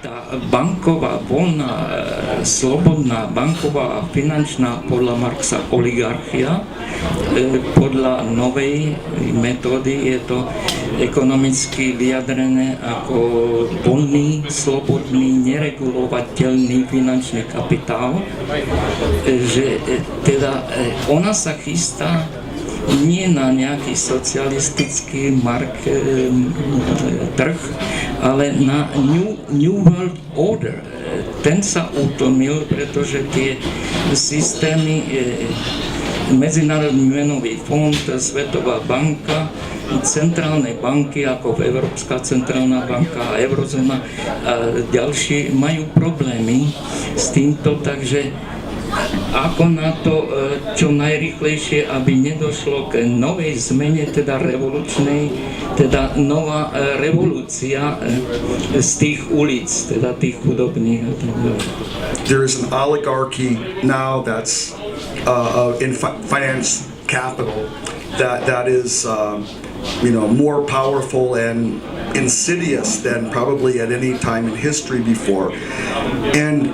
tá banková, voľná, slobodná banková a finančná podľa Marxa oligarchia, podľa novej metódy je to ekonomicky vyjadrené ako voľný, slobodný, neregulovateľný finančný kapitál, že teda ona sa chystá nie na nejaký socialistický trh, ale na New World Order. Ten sa utlmil, pretože tie systémy, Medzinárodný menový fond, Svetová banka, centrálne banky ako Európska centrálna banka a Eurozóna a ďalšie majú problémy s týmto, takže ako na to čo najrýchlejšie, aby nedošlo k novej zmene, teda revolučnej, teda nová revolúcia z tých ulic, teda tých chudobných. There is an oligarchy now that's in finance capital that is more powerful and insidious than probably at any time in history before. And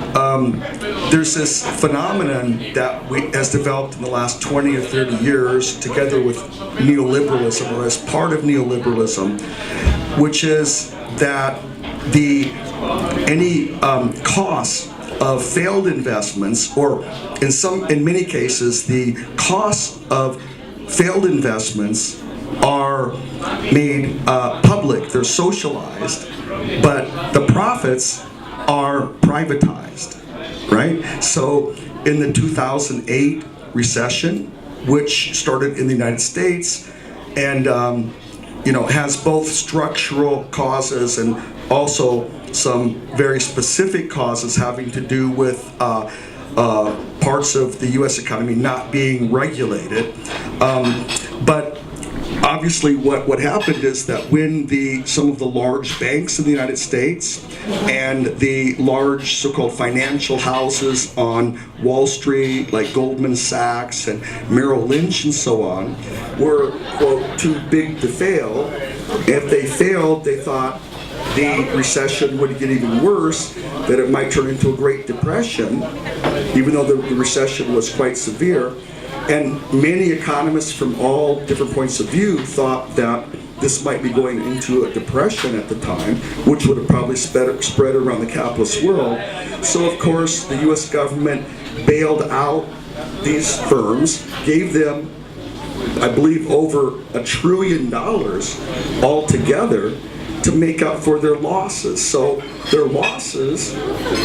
there's this phenomenon that has developed in the last 20 or 30 years together with neoliberalism, or as part of neoliberalism, which is that any costs of failed investments, or in many cases the costs of failed investments are made public, they're socialized, but the profits are privatized, right? So in the 2008 recession, which started in the United States and has both structural causes and also some very specific causes having to do with parts of the U.S. economy not being regulated, but obviously what happened is that when some of the large banks in the United States and the large so-called financial houses on Wall Street, like Goldman Sachs and Merrill Lynch and so on, were, quote, too big to fail. If they failed, they thought the recession would get even worse, that it might turn into a Great Depression, even though the recession was quite severe. And many economists from all different points of view thought that this might be going into a depression at the time, which would have probably spread around the capitalist world. So of course the US government bailed out these firms, gave them, I believe, over $1 trillion altogether to make up for their losses. So their losses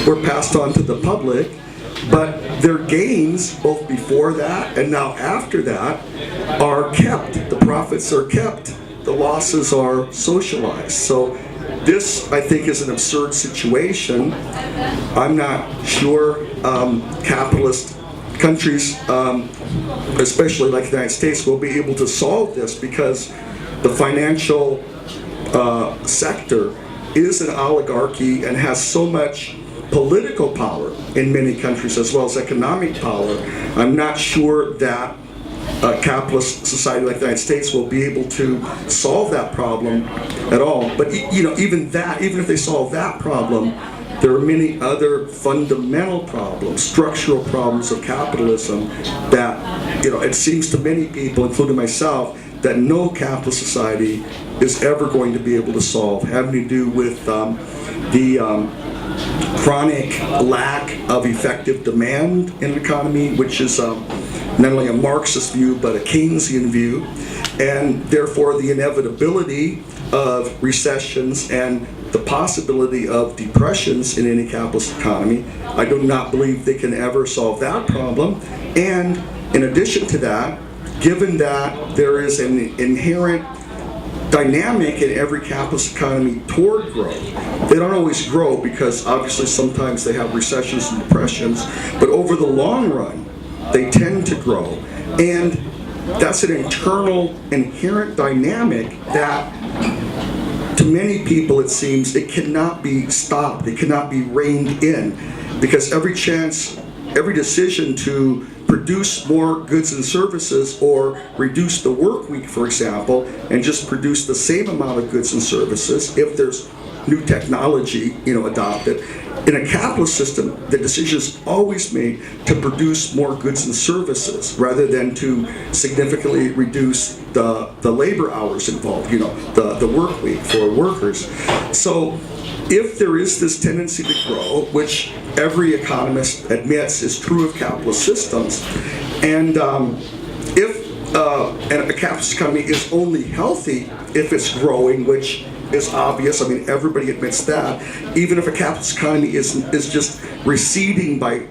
were passed on to the public, but their gains, both before that and now after that, are kept. The profits are kept. The losses are socialized. So this, I think, is an absurd situation. I'm not sure capitalist countries, especially like the United States, will be able to solve this, because the financial sector is an oligarchy and has so much political power in many countries as well as economic power. I'm not sure that a capitalist society like the United States will be able to solve that problem at all. But even if they solve that problem, there are many other fundamental problems, structural problems of capitalism that it seems to many people, including myself, that no capitalist society is ever going to be able to solve, having to do with the chronic lack of effective demand in an economy, which is not only a Marxist view but a Keynesian view, and therefore the inevitability of recessions and the possibility of depressions in any capitalist economy. I do not believe they can ever solve that problem. And in addition to that, given that there is an inherent dynamic in every capitalist economy toward growth. They don't always grow because obviously sometimes they have recessions and depressions, but over the long run, they tend to grow. And that's an internal, inherent dynamic that to many people it seems it cannot be stopped, it cannot be reined in, because every decision to produce more goods and services or reduce the work week, for example, and just produce the same amount of goods and services, if there's new technology, adopted. In a capitalist system, the decision is always made to produce more goods and services rather than to significantly reduce the labor hours involved, the work week for workers. So if there is this tendency to grow, which every economist admits is true of capitalist systems, and if a capitalist economy is only healthy if it's growing, which is obvious. I mean, everybody admits that. Even if a capitalist economy is just receding by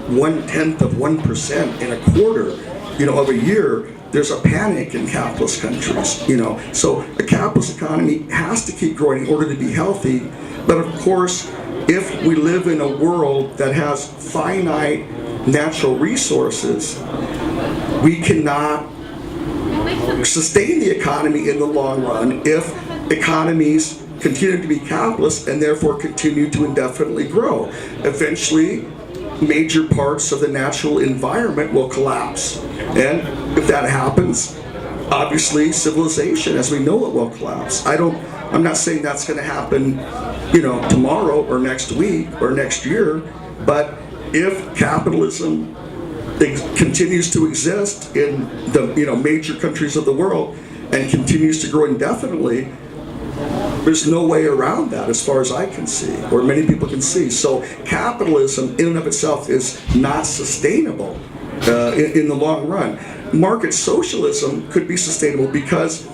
1/10 of 1% in a quarter, of a year, there's a panic in capitalist countries. So a capitalist economy has to keep growing in order to be healthy. But of course, if we live in a world that has finite natural resources, we cannot sustain the economy in the long run if economies continue to be capitalist and therefore continue to indefinitely grow. Eventually, major parts of the natural environment will collapse. And if that happens, obviously civilization as we know it will collapse. I'm not saying that's going to happen, tomorrow or next week or next year, but if capitalism continues to exist in the major countries of the world and continues to grow indefinitely, there's no way around that as far as I can see, or many people can see. So capitalism in and of itself is not sustainable in the long run. Market socialism could be sustainable because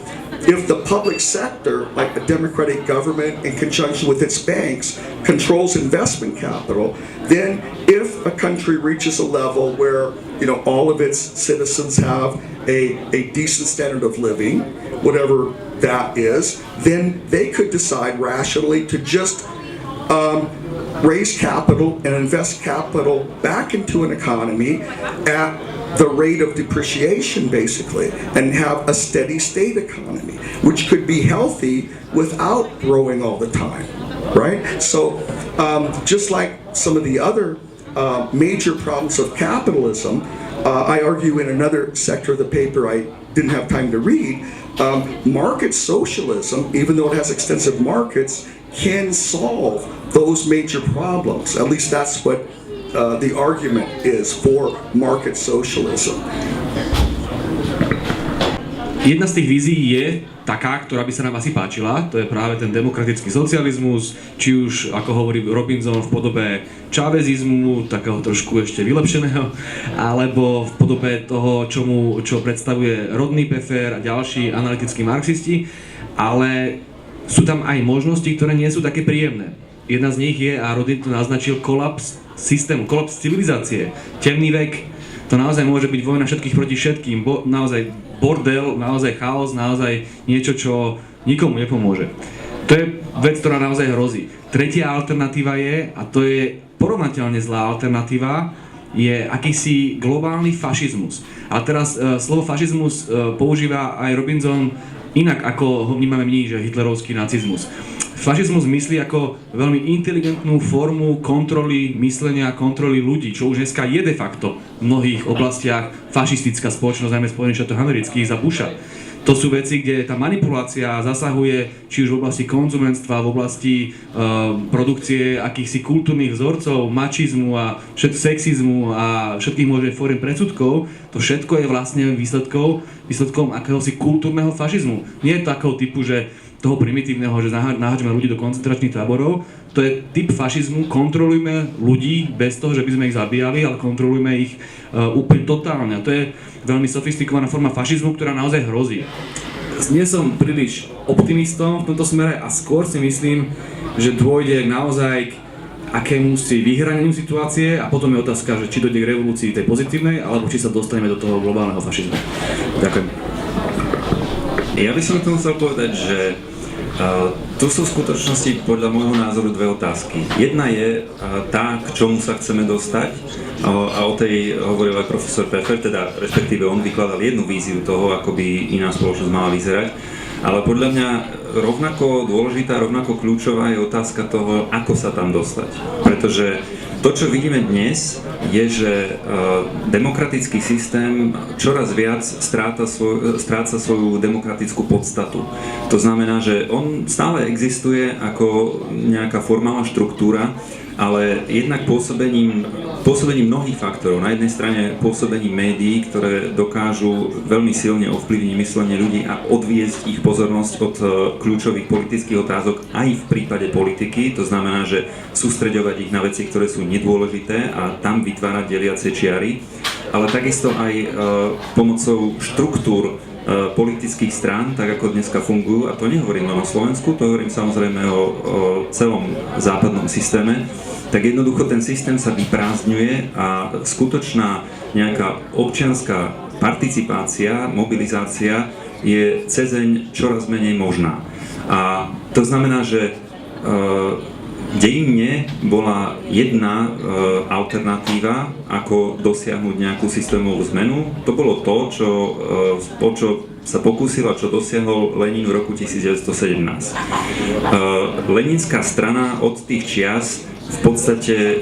if the public sector, like a democratic government in conjunction with its banks, controls investment capital, then if a country reaches a level where all of its citizens have a decent standard of living, whatever that is, then they could decide rationally to just raise capital and invest capital back into an economy at the rate of depreciation, basically, and have a steady state economy, which could be healthy without growing all the time, right? So just like some of the other major problems of capitalism, I argue in another sector of the paper I didn't have time to read, market socialism, even though it has extensive markets, can solve those major problems. At least that's what the argument is for market socialism. Jedna z tých vízií je taká, ktorá by sa nám asi páčila, to je práve ten demokratický socializmus, či už, ako hovorí Robinson, v podobe čávezizmu, takého trošku ešte vylepšeného, alebo v podobe toho, čo predstavuje Rodney Peffer a ďalší analytickí marxisti, ale sú tam aj možnosti, ktoré nie sú také príjemné. Jedna z nich je, a Rodin to naznačil, kolaps systému, kolaps civilizácie, temný vek. To naozaj môže byť vojna všetkých proti všetkým, naozaj bordel, naozaj chaos, naozaj niečo, čo nikomu nepomôže. To je vec, ktorá naozaj hrozí. Tretia alternatíva je, a to je porovnateľne zlá alternatíva, je akýsi globálny fašizmus. A teraz slovo fašizmus používa aj Robinson inak, ako ho vnímame my, že hitlerovský nacizmus. Fašizmus myslí ako veľmi inteligentnú formu kontroly myslenia, kontroly ľudí, čo už dneska je de facto v mnohých oblastiach fašistická spoločnosť, najmä Spojených štátov amerických za Busha. To sú veci, kde tá manipulácia zasahuje či už v oblasti konzumentstva, v oblasti produkcie akýchsi kultúrnych vzorcov, mačizmu a sexizmu a všetkých možných fóriem predsudkov. To všetko je vlastne výsledkom akéhosi kultúrneho fašizmu. Nie je takého typu, že toho primitívneho, že naháďame ľudí do koncentračných táborov. To je typ fašizmu, kontrolujme ľudí bez toho, že by sme ich zabíjali, ale kontrolujme ich úplne totálne. A to je veľmi sofistikovaná forma fašizmu, ktorá naozaj hrozí. Nie som príliš optimistom v tomto smere a skôr si myslím, že dôjde naozaj k akémusi vyhraneniu situácie a potom je otázka, že či dojde k revolúcii tej pozitívnej, alebo či sa dostaneme do toho globálneho fašizmu. Ďakujem. Ja by som k tomu chcel povedať, že tu sú v skutočnosti podľa môjho názoru dve otázky. Jedna je tá, k čomu sa chceme dostať, a o tej hovoril aj profesor Peffer, teda respektíve on vykladal jednu víziu toho, ako by iná spoločnosť mala vyzerať, ale podľa mňa rovnako dôležitá, rovnako kľúčová je otázka toho, ako sa tam dostať. Pretože to, čo vidíme dnes, je, že demokratický systém čoraz viac stráca svoju demokratickú podstatu. To znamená, že on stále existuje ako nejaká formálna štruktúra, ale jednak pôsobením mnohých faktorov. Na jednej strane pôsobením médií, ktoré dokážu veľmi silne ovplyvniť myslenie ľudí a odviesť ich pozornosť od kľúčových politických otázok aj v prípade politiky. To znamená, že sústreďovať ich na veci, ktoré sú nedôležité a tam vytvárať deliace čiary. Ale takisto aj pomocou štruktúr politických strán, tak ako dneska fungujú, a to nehovorím len o Slovensku, to hovorím samozrejme o celom západnom systéme, tak jednoducho ten systém sa vyprázdňuje a skutočná nejaká občianská participácia, mobilizácia je cezeň čoraz menej možná. A to znamená, že dejinne bola jedna alternatíva, ako dosiahnuť nejakú systémovú zmenu. To bolo to, o čo sa pokúsil a čo dosiahol Lenin v roku 1917. Leninská strana od tých čias v podstate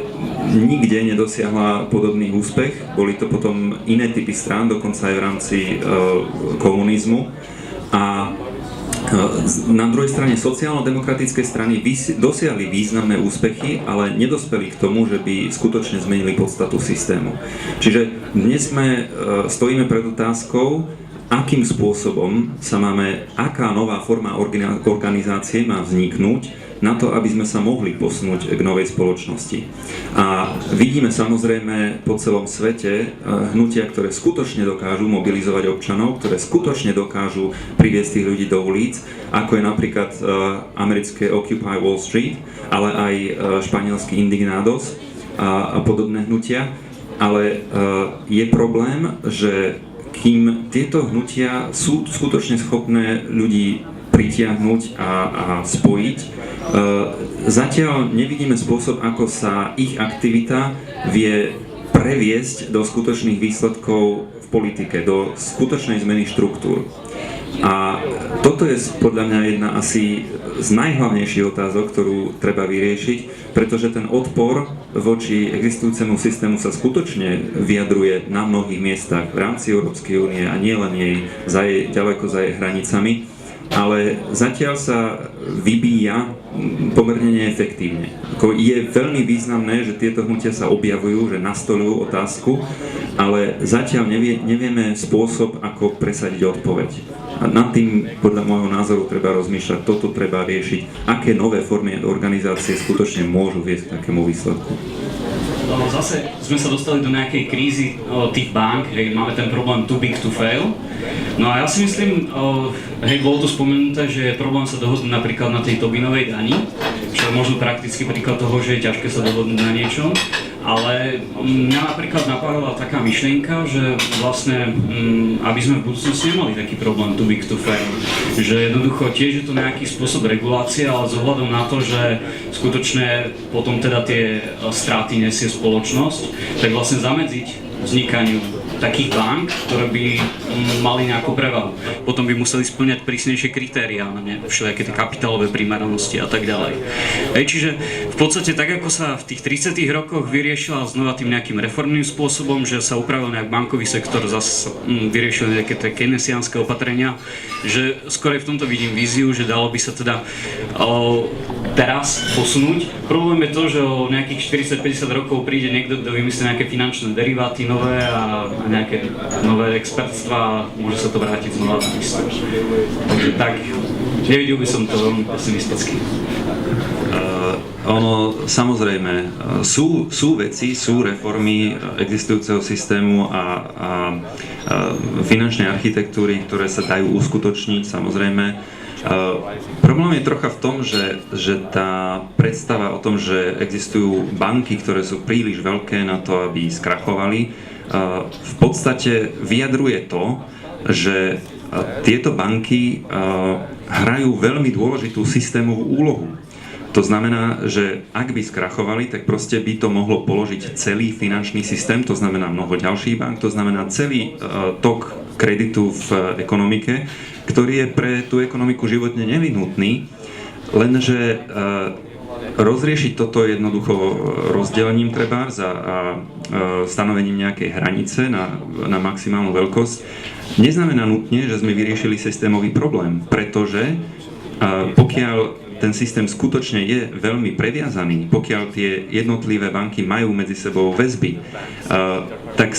nikde nedosiahla podobný úspech. Boli to potom iné typy strán, dokonca aj v rámci komunizmu. A na druhej strane sociálno-demokratické strany dosiahli významné úspechy, ale nedospeli k tomu, že by skutočne zmenili podstatu systému. Čiže dnes stojíme pred otázkou, akým spôsobom aká nová forma organizácie má vzniknúť na to, aby sme sa mohli posunúť k novej spoločnosti. A vidíme samozrejme po celom svete hnutia, ktoré skutočne dokážu mobilizovať občanov, ktoré skutočne dokážu priviesť tých ľudí do ulic, ako je napríklad americké Occupy Wall Street, ale aj španielský Indignados a podobné hnutia. Ale je problém, že kým tieto hnutia sú skutočne schopné ľudí pritiahnuť a spojiť, zatiaľ nevidíme spôsob, ako sa ich aktivita vie previesť do skutočných výsledkov v politike, do skutočnej zmeny štruktúr. A toto je podľa mňa jedna asi z najhlavnejších otázok, ktorú treba vyriešiť, pretože ten odpor voči existujúcemu systému sa skutočne vyjadruje na mnohých miestach v rámci Európskej únie a nie len ďaleko za jej hranicami, ale zatiaľ sa vybíja pomerne neefektívne. Je veľmi významné, že tieto hnutia sa objavujú, že nastolujú otázku, ale zatiaľ nevieme spôsob, ako presadiť odpoveď. A nad tým, podľa môjho názoru, treba rozmýšľať, toto treba riešiť, aké nové formy organizácie skutočne môžu viesť k takému výsledku. Zase sme sa dostali do nejakej krízy tých bank, hej, máme ten problém too big to fail. No a ja si myslím, bolo tu spomenuté, že je problém sa dohodnúť napríklad na tej Tobinovej dani, čo je možno praktický príklad toho, že je ťažké sa dohodnúť na niečom. Ale mňa napríklad napadla taká myšlienka, že vlastne, aby sme v budúcnosti nemali taký problém too big to fail. Že jednoducho tiež je to nejaký spôsob regulácie, ale s ohľadom na to, že skutočne potom teda tie straty nesie spoločnosť, tak vlastne zamedziť vznikaniu takých bank, ktoré by mali nejakú prevahu. Potom by museli spĺňať prísnejšie kritériá, všelijaké tie kapitálové primeranosti a tak ďalej. Čiže v podstate tak, ako sa v tých 30. rokoch vyriešila znova tým nejakým reformným spôsobom, že sa upravil nejak bankový sektor, zase vyriešili nejaké tie keynesiánske opatrenia, že skôr v tomto vidím víziu, že dalo by sa teda teraz posunúť. Problém je to, že o nejakých 40-50 rokov príde niekto, kto vymyslí nejaké finančné deriváty nové a nejaké nové expertstva a môže sa to vrátiť znova na isto. Takže tak, nevidel by som to veľmi pesimisticky. Samozrejme, sú veci, sú reformy existujúceho systému a finančnej architektúry, ktoré sa dajú uskutočniť, samozrejme. Problém je trocha v tom, že tá predstava o tom, že existujú banky, ktoré sú príliš veľké na to, aby skrachovali, v podstate vyjadruje to, že tieto banky hrajú veľmi dôležitú systémovú úlohu. To znamená, že ak by skrachovali, tak proste by to mohlo položiť celý finančný systém, to znamená mnoho ďalších bank, to znamená celý tok kreditu v ekonomike, ktorý je pre tú ekonomiku životne nevyhnutný, lenže rozriešiť toto jednoducho rozdelením trebárs a stanovením nejakej hranice na maximálnu veľkosť neznamená nutne, že sme vyriešili systémový problém, pretože pokiaľ ten systém skutočne je veľmi previazaný, pokiaľ tie jednotlivé banky majú medzi sebou väzby, tak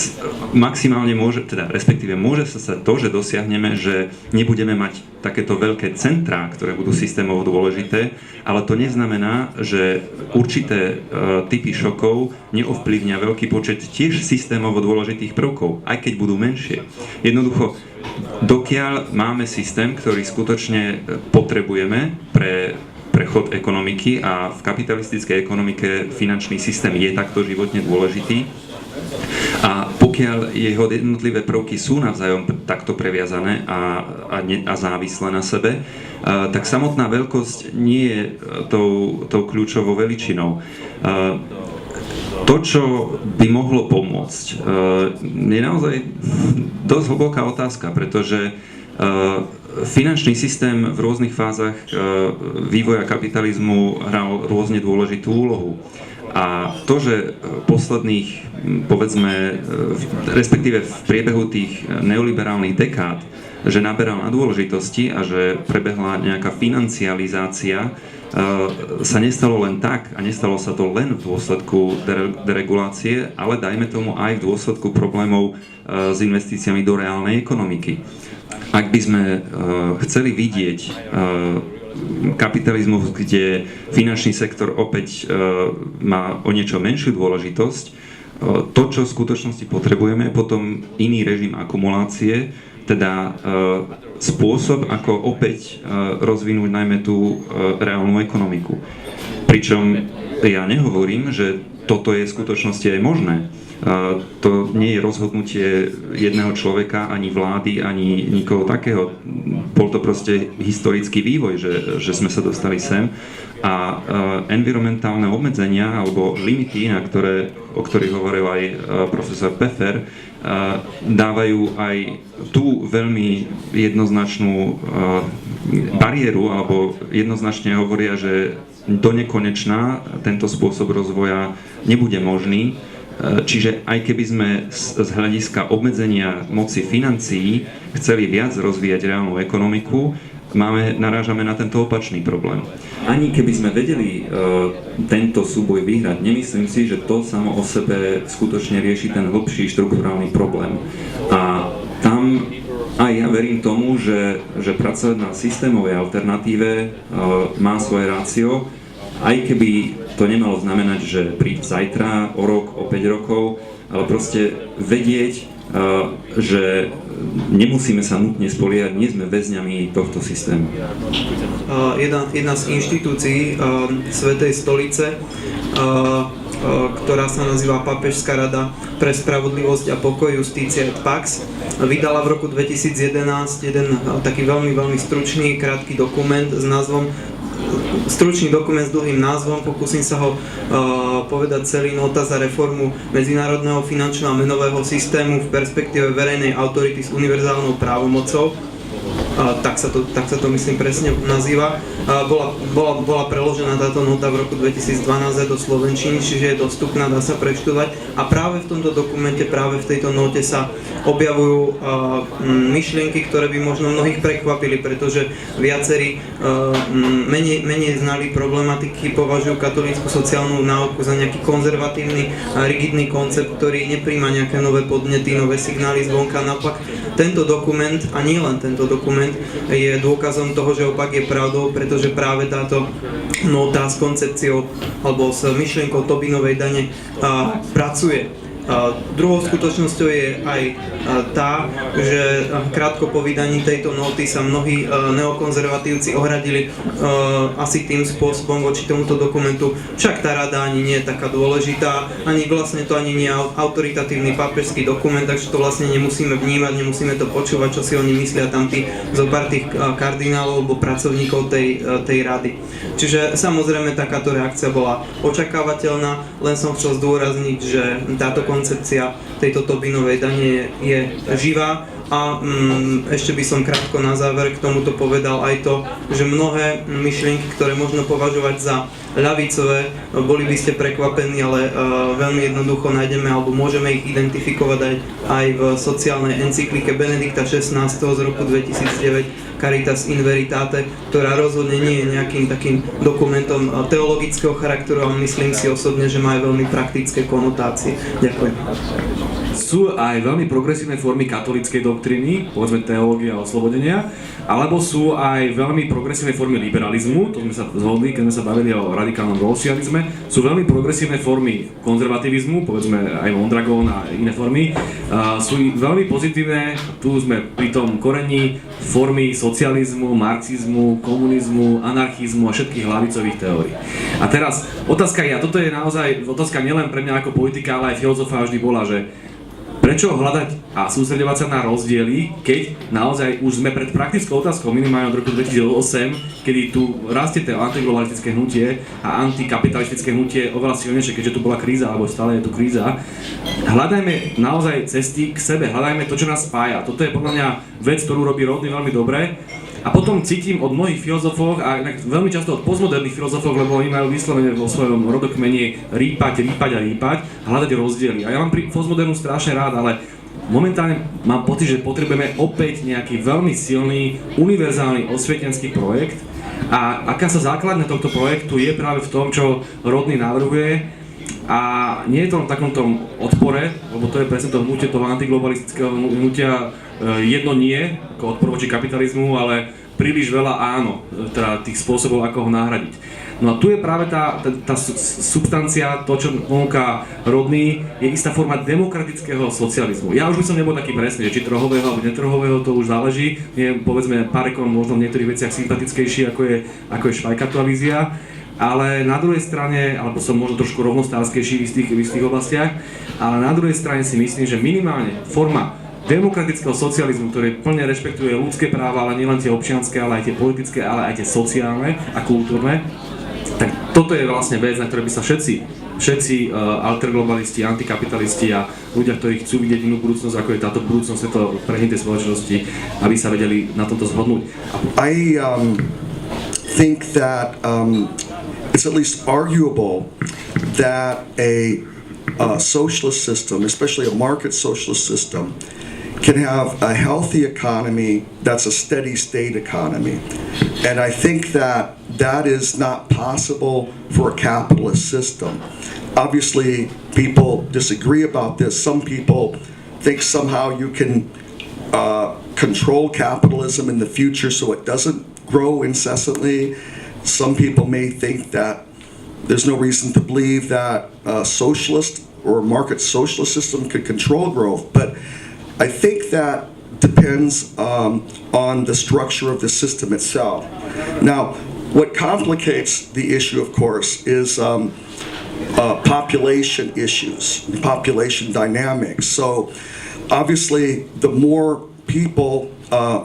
maximálne môže, teda respektíve môže sa stať to, že dosiahneme, že nebudeme mať takéto veľké centrá, ktoré budú systémovo dôležité, ale to neznamená, že určité typy šokov neovplyvnia veľký počet tiež systémovo dôležitých prvkov, aj keď budú menšie. Jednoducho, dokiaľ máme systém, ktorý skutočne potrebujeme pre prechod ekonomiky, a v kapitalistickej ekonomike finančný systém je takto životne dôležitý, a pokiaľ jeho jednotlivé prvky sú navzájom takto previazané a závislé na sebe, tak samotná veľkosť nie je tou kľúčovou veličinou. To, čo by mohlo pomôcť, je naozaj dosť hlboká otázka, pretože finančný systém v rôznych fázach vývoja kapitalizmu hral rôzne dôležitú úlohu. A to, že posledných, povedzme, respektíve v priebehu tých neoliberálnych dekád, že naberal na dôležitosti a že prebehla nejaká financializácia, sa nestalo len tak, a nestalo sa to len v dôsledku deregulácie, ale dajme tomu aj v dôsledku problémov s investíciami do reálnej ekonomiky. Ak by sme chceli vidieť kapitalizmus, kde finančný sektor opäť má o niečo menšiu dôležitosť, to, čo v skutočnosti potrebujeme, je potom iný režim akumulácie, teda spôsob, ako opäť rozvinúť najmä tú reálnu ekonomiku. Pričom ja nehovorím, že toto je v skutočnosti aj možné. To nie je rozhodnutie jedného človeka, ani vlády, ani nikoho takého. Bol to proste historický vývoj, že sme sa dostali sem. A environmentálne obmedzenia alebo limity, o ktorých hovoril aj profesor Peffer, dávajú aj tú veľmi jednoznačnú bariéru, alebo jednoznačne hovoria, že do nekonečna tento spôsob rozvoja nebude možný. Čiže aj keby sme z hľadiska obmedzenia moci financií chceli viac rozvíjať reálnu ekonomiku, narážame na tento opačný problém. Ani keby sme vedeli tento súboj vyhrať, nemyslím si, že to samo o sebe skutočne rieši ten hlbší štrukturálny problém. A tam aj ja verím tomu, že pracovať na systémovej alternatíve má svoje rácio, aj keby to nemalo znamenať, že príď zajtra, o rok, o 5 rokov, ale proste vedieť, že nemusíme sa nutne spoliehať, nie sme väzňami tohto systému. Jedna z inštitúcií Svätej stolice, ktorá sa nazýva Pápežská rada pre spravodlivosť a pokoj, Justícia et Pax, vydala v roku 2011 jeden taký veľmi, veľmi stručný, krátky dokument s názvom stručný dokument s dlhým názvom, pokúsim sa ho povedať celý, nota za reformu medzinárodného finančného a menového systému v perspektíve verejnej autority s univerzálnou právomocou. Tak sa to myslím presne nazýva. Bola preložená táto nota v roku 2012 do slovenčiny, čiže je dostupná, dá sa preštudovať. A práve v tomto dokumente, práve v tejto note sa objavujú myšlienky, ktoré by možno mnohých prekvapili, pretože viacerí menej znali problematiky považujú katolícku sociálnu náuku za nejaký konzervatívny a rigidný koncept, ktorý nepríjma nejaké nové podnety, nové signály zvonka. Naopak tento dokument, a nie len tento dokument, je dôkazom toho, že opak je pravdou, pretože práve táto nota s koncepciou alebo s myšlienkou Tobinovej dane pracuje. Druhou skutočnosťou je aj tá, že krátko po vydaní tejto nóty sa mnohí neokonzervatívci ohradili asi tým spôsobom voči tomuto dokumentu. Však tá rada ani nie je taká dôležitá, ani vlastne to ani nie je autoritatívny pápežský dokument, takže to vlastne nemusíme vnímať, nemusíme to počúvať, čo si oni myslia tam tí zopár tých kardinálov alebo pracovníkov tej rady. Čiže samozrejme takáto reakcia bola očakávateľná, len som chcel zdôrazniť, že táto koncepcia tejto Tobinovej dane je živá A ešte by som krátko na záver k tomuto povedal aj to, že mnohé myšlienky, ktoré možno považovať za ľavicové, boli by ste prekvapení, ale veľmi jednoducho nájdeme alebo môžeme ich identifikovať aj v sociálnej encyklike Benedikta XVI z roku 2009 Caritas in Veritate, ktorá rozhodne nie je nejakým takým dokumentom teologického charakteru, ale myslím si osobne, že má aj veľmi praktické konotácie. Ďakujem. Sú aj veľmi progresívne formy katolíckej doktriny, povedzme teológia a oslobodenia, alebo sú aj veľmi progresívne formy liberalizmu, to sme sa zhodli, keď sme sa bavili o radikálnom socializme, sú veľmi progresívne formy konzervativizmu, povedzme aj Mondragón a iné formy, sú veľmi pozitívne, tu sme pri tom korení formy socializmu, marxizmu, komunizmu, anarchizmu a všetkých hlavicových teórií. A teraz otázka je, a toto je naozaj otázka nielen pre mňa ako politika, ale aj filozofa vždy bola, že prečo hľadať a sústredovať sa na rozdiely, keď naozaj už sme pred praktickou otázkou minimálne od roku 2008, kedy tu rastie to antiglobalistické hnutie a antikapitalistické hnutie oveľa silnejšie, keďže tu bola kríza, alebo stále je tu kríza. Hľadajme naozaj cesty k sebe, hľadajme to, čo nás spája. Toto je podľa mňa vec, ktorú robí Rodney veľmi dobre. A potom cítim od mnohých filozofov, a veľmi často od postmoderných filozofov, lebo oni majú vyslovene vo svojom rodokmene rýpať a hľadať rozdiely. A ja mám pri postmodernu strašne rád, ale momentálne mám pocit, že potrebujeme opäť nejaký veľmi silný, univerzálny osvietenský projekt. A aká sa základňa tohto projektu je práve v tom, čo Rodney navrhuje. A nie je to v takomto odpore, lebo to je presne to hnutie toho antiglobalistického hnutia, jedno nie, ako odpor voči kapitalizmu, ale príliš veľa áno, teda tých spôsobov, ako ho nahradiť. No a tu je práve tá substancia, to, čo ponúka Rodney, je istá forma demokratického socializmu. Ja už by som nebol taký presný, že či trhového alebo netrhového, to už záleží. Je, povedzme, Parekon možno v niektorých veciach sympatickejší, ako je Švajkatová vízia. Ale na druhej strane, alebo som možno trošku rovnostárskejší v istých oblastiach, ale na druhej strane si myslím, že minimálne forma demokratického socializmu, ktorý plne rešpektuje ľudské práva, ale nielen tie občianske, ale aj tie politické, ale aj tie sociálne a kultúrne, tak toto je vlastne vec, na ktorej by sa všetci alterglobalisti, antikapitalisti a ľudia, ktorí chcú vidieť inú budúcnosť, ako je táto budúcnosť tejto prehnitej spoločnosti, aby sa vedeli na tomto zhodnúť. I think that it's at least arguable that a socialist system, especially a market socialist system, can have a healthy economy that's a steady state economy. And I think that that is not possible for a capitalist system. Obviously, people disagree about this. Some people think somehow you can control capitalism in the future so it doesn't grow incessantly. Some people may think that there's no reason to believe that a socialist or market socialist system could control growth, but I think that depends on the structure of the system itself. Now, what complicates the issue, of course, is population issues, population dynamics. So, obviously, the more people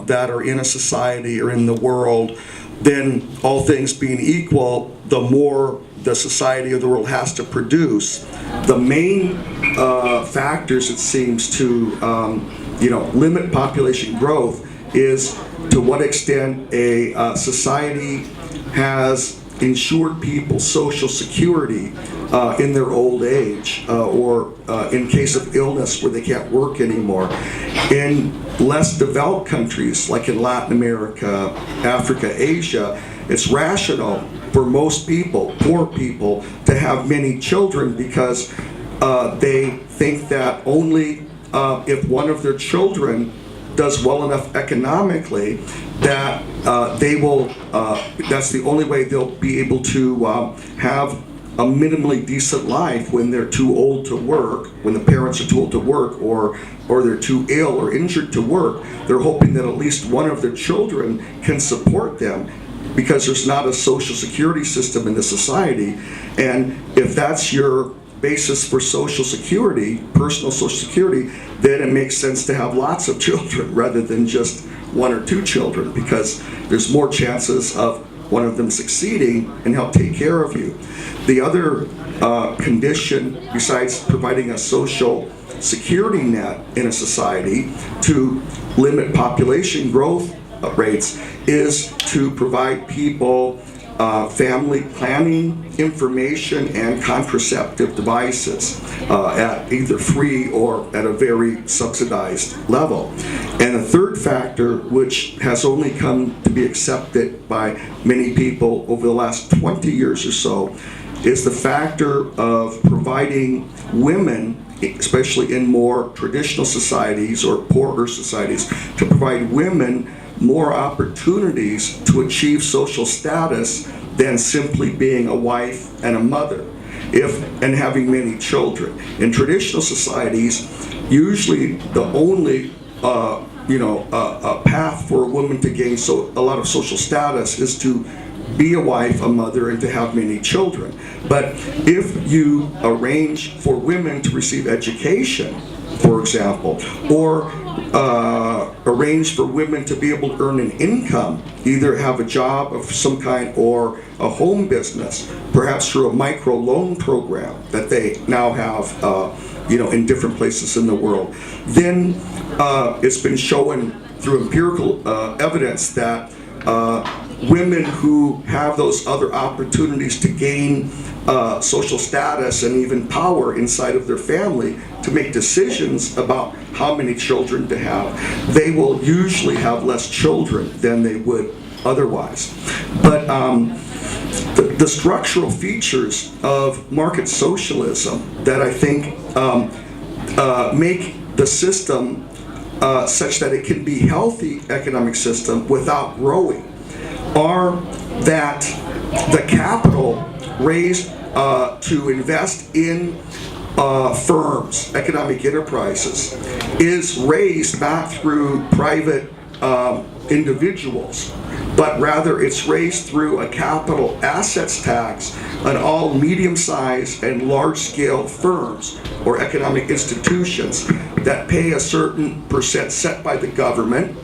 that are in a society or in the world, then all things being equal, the more the society or the world has to produce. The main factors, it seems, to limit population growth is to what extent a society has insured people social security in their old age or in case of illness where they can't work anymore. In less developed countries like in Latin America, Africa, Asia, it's rational for most people, poor people, to have many children because they think that only if one of their children does well enough economically that they will, that's the only way they'll be able to have a minimally decent life when they're too old to work, when the parents are too old to work or they're too ill or injured to work. They're hoping that at least one of their children can support them because there's not a social security system in the society. And if that's your basis for social security, personal social security, then it makes sense to have lots of children rather than just one or two children because there's more chances of one of them succeeding and help take care of you. The other condition, besides providing a social security net in a society to limit population growth rates is to provide people family planning information and contraceptive devices at either free or at a very subsidized level. And a third factor, which has only come to be accepted by many people over the last 20 years or so, is the factor of providing women, especially in more traditional societies or poorer societies, to provide women more opportunities to achieve social status than simply being a wife and a mother, and having many children. In traditional societies, usually the only a path for a woman to gain a lot of social status is to be a wife, a mother, and to have many children. But if you arrange for women to receive education, for example, or arrange for women to be able to earn an income, either have a job of some kind or a home business, perhaps through a micro loan program that they now have in different places in the world, then it's been shown through empirical evidence that women who have those other opportunities to gain social status and even power inside of their family to make decisions about how many children to have, they will usually have less children than they would otherwise. But the structural features of market socialism that I think make the system such that it can be a healthy economic system without growing are that the capital raised to invest in firms, economic enterprises, is raised not through private individuals, but rather it's raised through a capital assets tax on all medium-sized and large-scale firms or economic institutions that pay a certain percent set by the government,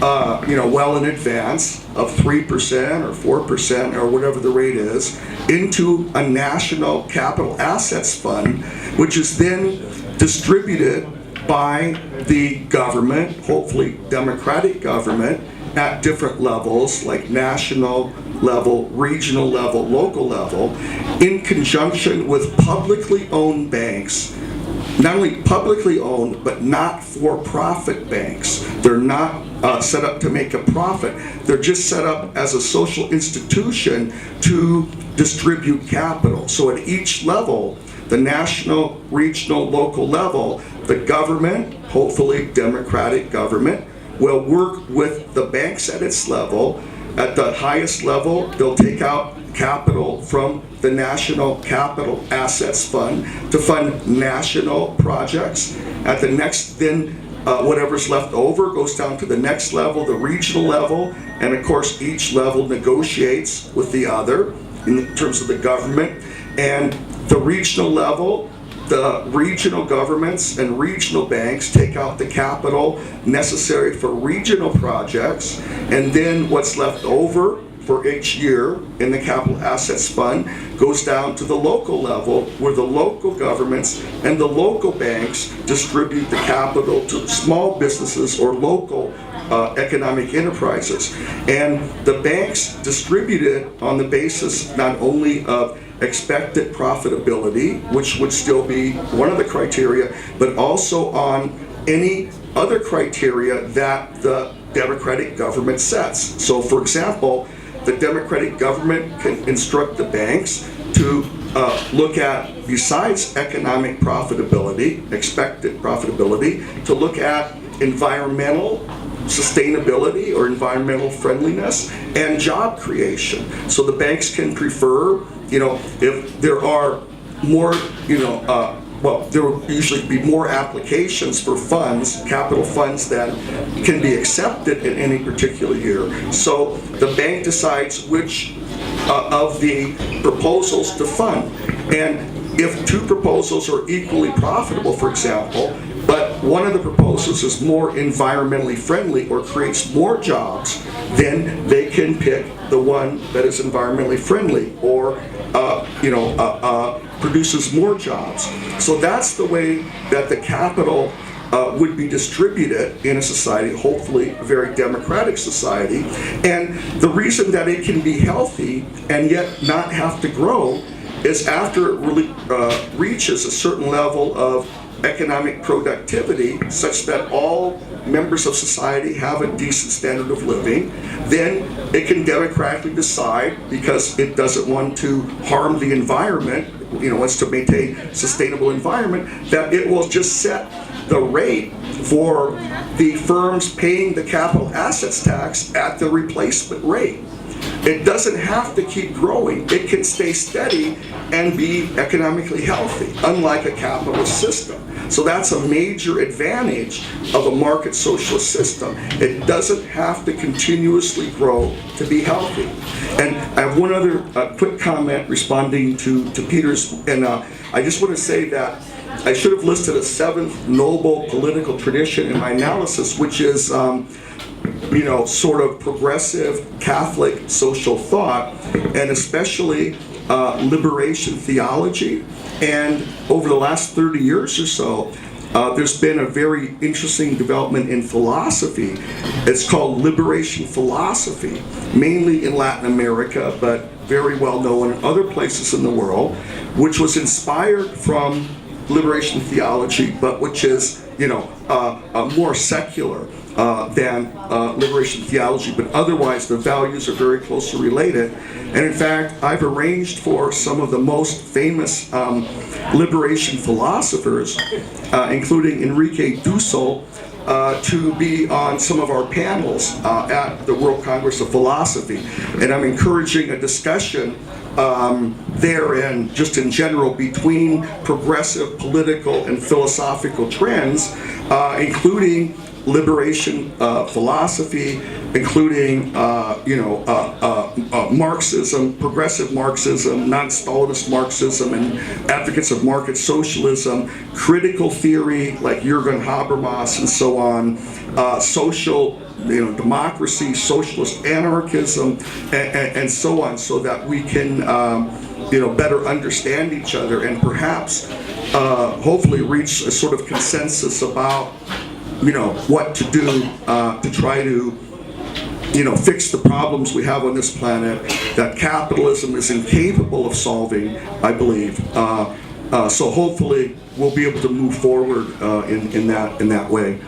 well in advance of 3% or 4% or whatever the rate is, into a national capital assets fund, which is then distributed by the government, hopefully democratic government, at different levels, like national level, regional level, local level, in conjunction with publicly owned banks. Not only publicly owned, but not for-profit banks. They're not set up to make a profit. They're just set up as a social institution to distribute capital. So at each level, the national, regional, local level, the government, hopefully democratic government, will work with the banks at its level. At the highest level, they'll take out capital from the National Capital Assets Fund to fund national projects. At the next, then whatever's left over goes down to the next level, the regional level, and of course each level negotiates with the other in terms of the government. And the regional level, the regional governments and regional banks take out the capital necessary for regional projects, and then what's left over for each year in the Capital Assets Fund goes down to the local level, where the local governments and the local banks distribute the capital to small businesses or local economic enterprises. And the banks distribute it on the basis not only of expected profitability, which would still be one of the criteria, but also on any other criteria that the democratic government sets. So for example, the democratic government can instruct the banks to look at, besides economic profitability, expected profitability, to look at environmental sustainability or environmental friendliness and job creation. So the banks can prefer, if there are more, there will usually be more applications for funds, capital funds, that can be accepted in any particular year. So the bank decides which of the proposals to fund. And if two proposals are equally profitable, for example, but one of the proposals is more environmentally friendly or creates more jobs, then they can pick the one that is environmentally friendly or produces more jobs. So that's the way that the capital would be distributed in a society, hopefully a very democratic society. And the reason that it can be healthy and yet not have to grow is after it really reaches a certain level of economic productivity such that all members of society have a decent standard of living, then it can democratically decide, because it doesn't want to harm the environment, wants to maintain sustainable environment, that it will just set the rate for the firms paying the capital assets tax at the replacement rate. It doesn't have to keep growing. It can stay steady and be economically healthy, unlike a capitalist system. So that's a major advantage of a market socialist system. It doesn't have to continuously grow to be healthy. And I have one other quick comment responding to Peter's, and I just want to say that I should have listed a seventh noble political tradition in my analysis, which is sort of progressive Catholic social thought, and especially liberation theology. And over the last 30 years or so, there's been a very interesting development in philosophy. It's called liberation philosophy, mainly in Latin America, but very well known in other places in the world, which was inspired from liberation theology, but which is, more secular than liberation theology, but otherwise the values are very closely related. And in fact, I've arranged for some of the most famous liberation philosophers, including Enrique Dussel, to be on some of our panels at the World Congress of Philosophy. And I'm encouraging a discussion there and just in general between progressive political and philosophical trends, including liberation philosophy, including Marxism, progressive Marxism, non-Stalinist Marxism, and advocates of market socialism, critical theory like Jürgen Habermas and so on, social democracy, socialist anarchism, and so on, so that we can better understand each other and perhaps hopefully reach a sort of consensus about what to do to try to fix the problems we have on this planet that capitalism is incapable of solving, I believe. So hopefully we'll be able to move forward in that way.